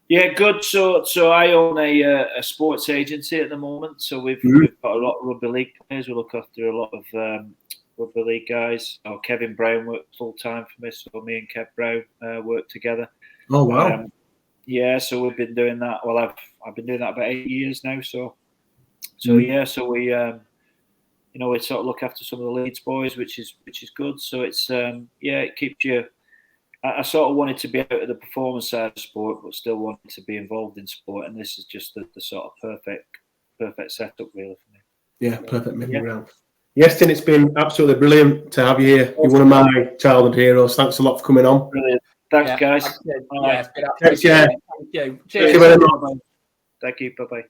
Yeah, good. So I own a sports agency at the moment. So we've got a lot of rugby league players. We look after a lot of rugby league guys. Kevin Brown works full time for me. So me and Kev Brown work together. Oh wow! So we've been doing that. Well, I've been doing that about 8 years now. So we we sort of look after some of the Leeds boys, which is good. So it's it keeps you. I sort of wanted to be out of the performance side of sport, but still wanted to be involved in sport, and this is just the sort of perfect setup really for me. Yeah, perfect middle ground. Iestyn, it's been absolutely brilliant to have you here. You're one of my childhood heroes. Thanks a lot for coming on. Brilliant. Thanks, guys. Take care. Thank you. Cheers. Thank you very much. Thank you. Bye-bye.